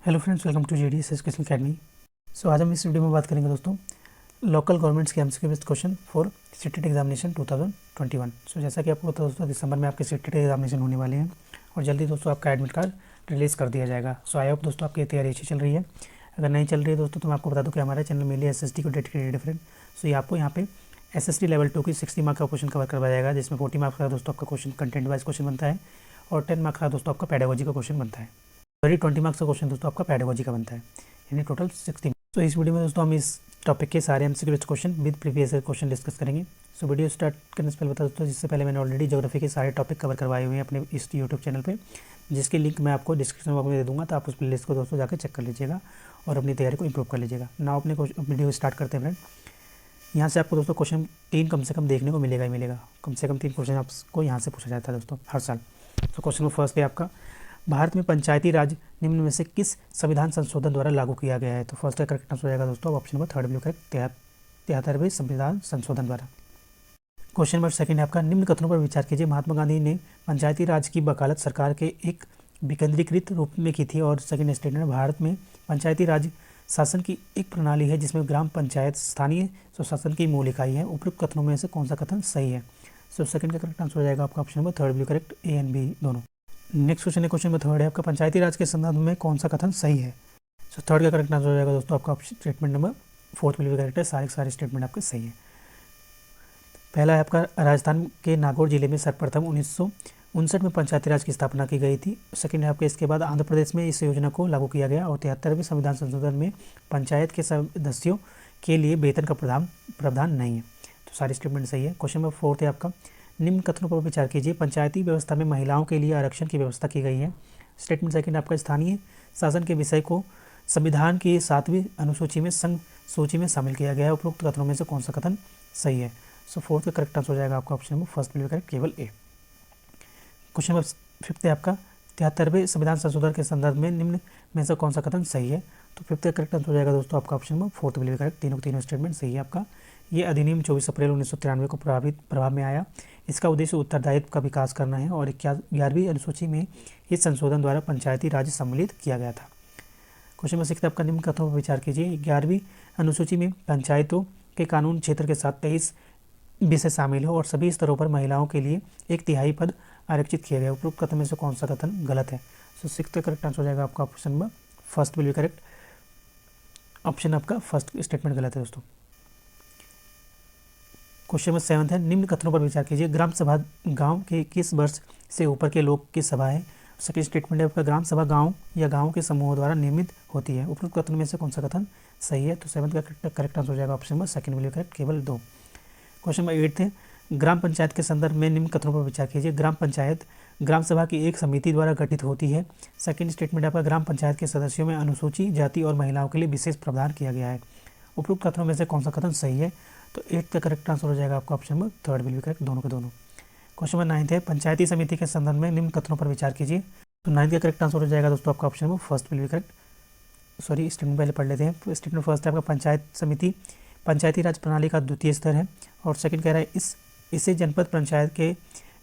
Hello friends, welcome to JDS education academy. सो आज हम इस वीडियो में बात करेंगे दोस्तों लोकल गवर्नमेंट्स के MCQ based question for CTET examination 2021। So जैसा कि आपको पता है दोस्तों, दिसंबर में आपके सीटेट एग्जामिनेशन होने वाले हैं और जल्दी दोस्तों आपका एडमिट कार्ड रिलीज़ कर दिया जाएगा। सो आई होप दोस्तों आपकी तैयारी अच्छी चल रही है। अगर नहीं चल रही है दोस्तों तो मैं आपको बता दूँ कि हमारे चैनल मेनली SST को डेडिकेटेड डिफरेंट। सो ये आपको यहाँ पे SST लेवल 2 की 60 मार्क का क्वेश्चन कवर करवाया जाएगा, जिसमें 40 मार्क्स का दोस्तों आपका क्वेश्चन कंटेंट वाइज क्वेश्चन बनता है और 10 मार्क्स का दोस्तों आपका पेडागोजी का क्वेश्चन बनता है। 20 मार्क्स का क्वेश्चन दोस्तों आपका पेडागोजी का बनता है, यानी टोटल 60। तो इस वीडियो में दोस्तों हम इस टॉपिक के सारे MCQ based question with previous year question discuss करेंगे। सो वीडियो स्टार्ट करने से पहले बता दोस्तों, जिससे पहले मैंने ऑलरेडी ज्योग्राफी के सारे टॉपिक कवर करवाए हुए हैं अपने इस यूट्यूब चैनल पे, जिसकी लिंक मैं आपको डिस्क्रिप्शन बॉक्स में दे दूँगा। तो आप उस प्लेलिस्ट को दोस्तों जाकर चेक कर लीजिएगा और अपनी तैयारी को इंप्रूव कर लीजिएगा। ना अपने वीडियो स्टार्ट करते हैं फ्रेंड। यहाँ से आपको दोस्तों क्वेश्चन 3 कम से कम देखने को मिलेगा ही मिलेगा। कम से कम 3 क्वेश्चन आपको यहाँ से पूछा जाता है दोस्तों हर साल। तो क्वेश्चन नंबर फर्स्ट है आपका, भारत में पंचायती राज निम्न में से किस संविधान संशोधन द्वारा लागू किया गया है? तो फर्स्ट का करेक्ट आंसर हो जाएगा दोस्तों ऑप्शन नंबर थर्ड, करेक्ट 73वें संविधान संशोधन द्वारा। क्वेश्चन नंबर सेकंड है आपका, निम्न कथनों पर विचार कीजिए। महात्मा गांधी ने पंचायती राज की वकालत सरकार के एक विकेंद्रीकृत रूप में की थी। और सेकंड स्टेटमेंट, भारत में पंचायती राज शासन की एक प्रणाली है जिसमें ग्राम पंचायत स्थानीय स्वशासन की मूल इकाई है। उपरोक्त कथनों में से कौन सा कथन सही है? सो सेकंड का करेक्ट आंसर हो जाएगा आपका option number third, correct A and B दोनों। नेक्स्ट क्वेश्चन है, क्वेश्चन नंबर थर्ड है आपका, पंचायती राज के संदर्भ में कौन सा कथन सही है? सो थर्ड का करेक्ट आंसर हो जाएगा दोस्तों आपका स्टेटमेंट नंबर फोर्थ में भी करेक्ट है। सारे स्टेटमेंट आपके सही है। पहला है आपका, राजस्थान के नागौर जिले में सर्वप्रथम 1959 में पंचायती राज की स्थापना की गई थी। सेकंड है आपके, इसके बाद आंध्र प्रदेश में इस योजना को लागू किया गया और 73वें संविधान संशोधन में पंचायत के सदस्यों के लिए वेतन का प्रावधान नहीं है। तो सारी स्टेटमेंट सही है। क्वेश्चन नंबर फोर्थ है आपका, निम्न कथनों पर विचार कीजिए। पंचायती व्यवस्था में महिलाओं के लिए आरक्षण की व्यवस्था की गई है। स्टेटमेंट सेकंड आपका, स्थानीय शासन के विषय को संविधान की 7वीं अनुसूची में संघ सूची में शामिल किया गया है। उपरोक्त कथनों में से कौन सा कथन सही है? सो फोर्थ का करेक्ट आंसर हो जाएगा आपका ऑप्शन नंबर फर्स्ट में करेक्ट, केवल ए। क्वेश्चन नंबर फिफ्थ है आपका, 73वें संविधान संशोधन के संदर्भ में निम्न में से कौन सा कथन सही है? तो फिफ्थ का करेक्ट आंसर हो जाएगा दोस्तों आपका ऑप्शन नंबर फोर्थ में करेक्ट, तीनों स्टेटमेंट सही है आपका। ये अधिनियम 24 अप्रैल 1993 को प्रभाव में आया। इसका उद्देश्य उत्तरदायित्व का विकास करना है और 11वीं अनुसूची में इस संशोधन द्वारा पंचायती राज सम्मिलित किया गया था। क्वेश्चन नंबर 6 आपका, निम्न कथनों पर विचार कीजिए। 11वीं अनुसूची में पंचायतों के कानून क्षेत्र के साथ 23 विषय शामिल है और सभी स्तरों पर महिलाओं के लिए 1/3 पद आरक्षित किए गए। उपरोक्त कथन में से कौन सा कथन गलत है? सो 6 का करेक्ट आंसर हो जाएगा आपका option number first will be correct. Option आपका फर्स्ट स्टेटमेंट गलत है दोस्तों। क्वेश्चन नंबर 7 है, निम्न कथनों पर विचार कीजिए। ग्राम सभा गांव के किस वर्ष से ऊपर के लोग की सभा है? सेकंड स्टेटमेंट है आपका, ग्राम सभा गांव या गांव के समूह द्वारा निर्मित होती है। उपरोक्त कथन में से कौन सा कथन सही है? तो 7 का करेक्ट आंसर हो जाएगा option number second will be correct, केवल 2। क्वेश्चन नंबर 8 है, ग्राम पंचायत के संदर्भ में निम्न कथनों पर विचार कीजिए। ग्राम पंचायत ग्राम सभा की एक समिति द्वारा गठित होती है। सेकंड स्टेटमेंट आपका, ग्राम पंचायत के सदस्यों में अनुसूचित जाति और महिलाओं के लिए विशेष प्रावधान किया गया है। उपरोक्त कथनों में से कौन सा कथन सही है? तो 8 का करेक्ट आंसर हो जाएगा आपका option number third will be correct, दोनों के दोनों। क्वेश्चन नंबर 9 है, पंचायती समिति के संदर्भ में निम्न कथनों पर विचार कीजिए। तो 9 का करेक्ट आंसर हो जाएगा दोस्तों आपका option number first will be correct. Sorry, statement पहले पढ़ लेते हैं। स्टेटमेंट फर्स्ट है आपका, पंचायत समिति पंचायती राज प्रणाली का द्वितीय स्तर है। और सेकंड कह रहा है इसे जनपद पंचायत के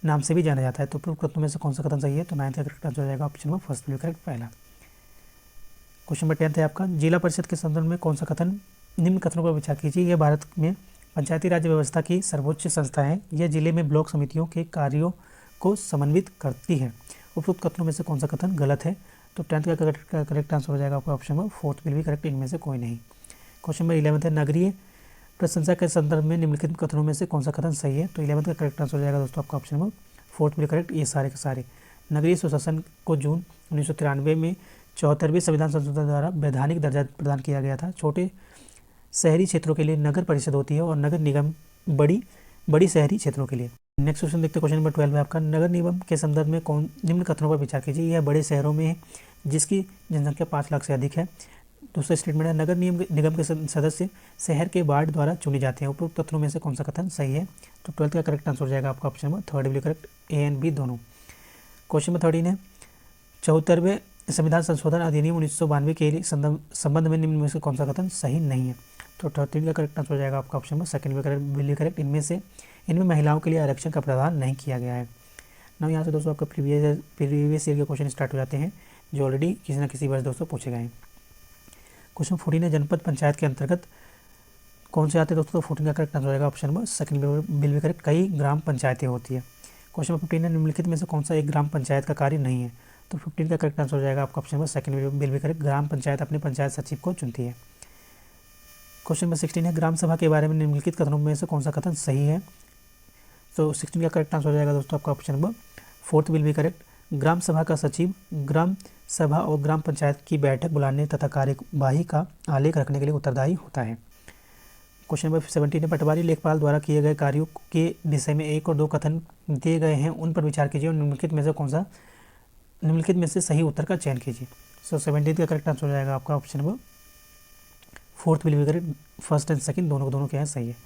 नाम से भी जाना जाता है। तो उपरोक्त कथनों में से कौन सा कथन सही है? तो 9 का करेक्ट आंसर हो जाएगा option number first will be correct, पहला। क्वेश्चन नंबर 10 है आपका, जिला परिषद के संदर्भ में कौन सा कथन निम्न कथनों पर विचार कीजिए। यह भारत में पंचायती राज व्यवस्था की सर्वोच्च संस्था है। यह जिले में ब्लॉक समितियों के कार्यों को समन्वित करती है। उपरोक्त कथनों में से कौन सा कथन गलत है? तो 10 का करेक्ट आंसर हो जाएगा आपका option number fourth will be correct, इनमें से कोई नहीं। क्वेश्चन नंबर 11 है, नगरीय प्रशंसा के संदर्भ में निम्नलिखित कथनों में से कौन सा कथन सही है? तो 11 का करेक्ट आंसर हो जाएगा दोस्तों आपका option number fourth will correct, ये सारे के सारे। नगरीय स्वशासन को जून 1993 में 74वें संविधान संशोधन द्वारा वैधानिक दर्जा प्रदान किया गया था। छोटे शहरी क्षेत्रों के लिए नगर परिषद होती है और नगर निगम बड़ी शहरी क्षेत्रों के लिए। नेक्स्ट क्वेश्चन देखते हैं। क्वेश्चन नंबर 12 में आपका, नगर निगम के संदर्भ में कौन निम्न कथनों पर विचार कीजिए। यह बड़े शहरों में है जिसकी जनसंख्या 5 लाख से अधिक है। दूसरा स्टेटमेंट है, नगर निगम के सदस्य शहर के वार्ड द्वारा चुने जाते हैं। उपरोक्त कथनों में से कौन सा कथन सही है? तो 12 का करेक्ट आंसर हो जाएगा आपका option number third will correct, A and B दोनों। क्वेश्चन नंबर 13 है, 74वें संविधान संशोधन अधिनियम 1992 के संबंध में निम्न में से कौन सा कथन सही नहीं है? तो 13 का करेक्ट आंसर हो जाएगा आपका option number second will be correct, इनमें महिलाओं के लिए आरक्षण का प्रावधान नहीं किया गया है। ना यहाँ से दोस्तों आपका प्रीवियस ईयर के क्वेश्चन स्टार्ट हो जाते हैं। जो ऑलरेडी किसी न किसी वर्ष दोस्तों पूछे गए हैं। क्वेश्चन 14 है, जनपद पंचायत के अंतर्गत कौन से आते हैं दोस्तों? तो 14 का करेक्ट आंसर हो जाएगा ऑप्शन नंबर सेकंड बिल भी करेक्ट। कई ग्राम पंचायतें होती है। क्वेश्चन नंबर 15 है, निम्नलिखित में से कौन सा एक ग्राम पंचायत का कार्य नहीं है? तो 15 का करेक्ट आंसर हो जाएगा आपका ऑप्शन नंबर सेकंड बिल भी करेक्ट। ग्राम पंचायत अपने पंचायत सचिव को चुनती है। क्वेश्चन नंबर 16 है, ग्राम सभा के बारे में निम्नलिखित कथनों में से कौन सा कथन सही है? तो 16 का करेक्ट आंसर हो जाएगा दोस्तों आपका ऑप्शन नंबर फोर्थ विल भी करेक्ट। ग्राम सभा का सचिव ग्राम सभा और ग्राम पंचायत की बैठक बुलाने तथा कार्यवाही का आलेख रखने के लिए उत्तरदायी होता है। क्वेश्चन नंबर 17 है, पटवारी लेखपाल द्वारा किए गए कार्यों के विषय में 1 और 2 कथन दिए गए हैं, उन पर विचार कीजिए और निम्नलिखित में से सही उत्तर का चयन कीजिए। सो 17 का करेक्ट आंसर हो जाएगा आपका ऑप्शन नंबर फोर्थ विल भी करेक्ट। फर्स्ट एंड सेकंड दोनों क्या है सही है।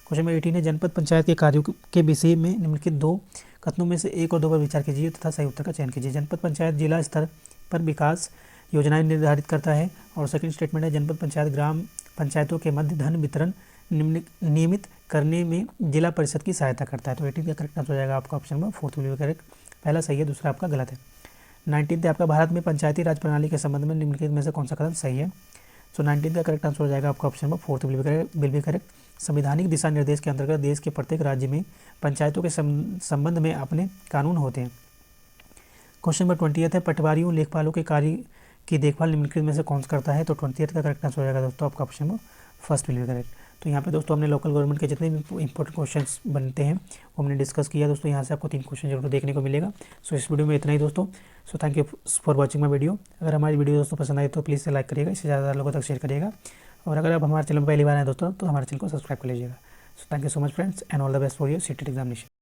क्वेश्चन नंबर 18 है, जनपद पंचायत के कार्यों के विषय में निम्नलिखित 2 कथनों में से 1 और 2 पर विचार कीजिए तथा सही उत्तर का चयन कीजिए। जनपद पंचायत जिला स्तर पर विकास योजनाएं निर्धारित करता है। और सेकंड स्टेटमेंट है, जनपद पंचायत ग्राम पंचायतों के मध्य धन वितरण नियमित करने में जिला परिषद की सहायता करता है। तो 18 का करेक्ट आंसर हो जाएगा आपका ऑप्शन नंबर फोर्थ विल भी करेक्ट। पहला सही है, दूसरा आपका गलत है। 19 है, आपका भारत में पंचायती राज प्रणाली के संबंध में निम्नलिखित में से कौन सा कथन सही है? सो 19 का करेक्ट आंसर हो जाएगा आपका ऑप्शन नंबर फोर्थ विल भी करेक्ट। संवैधानिक दिशा निर्देश के अंतर्गत देश के प्रत्येक राज्य में पंचायतों के संबंध में अपने कानून होते हैं। क्वेश्चन नंबर 20 है, पटवारियों लेखपालों के कार्य की देखभाल निम्नलिखित में से कौन करता है? तो 20 का करेक्ट आंसर हो जाएगा दोस्तों आपका ऑप्शन नंबर फर्स्ट विल भी करेक्ट। तो यहाँ पे दोस्तों हमने लोकल गवर्नमेंट के जितने भी इंपॉर्टेंट क्वेश्चंस बनते हैं वो हमने डिस्कस किया दोस्तों। यहाँ से आपको 3 क्वेश्चन जरूर देखने को मिलेगा। सो इस वीडियो में इतना ही दोस्तों। So thank you for watching my video. अगर हमारी वीडियो दोस्तों पसंद आई तो प्लीज़ से लाइक करिएगा, इससे ज़्यादा लोगों तक शेयर करिएगा। और अगर आप हमारे चैनल पर पहली बार आए दोस्तों तो हमारे चैनल को सब्सक्राइब कर लीजिएगा। So thank you so much friends and all the best for your CTET examination.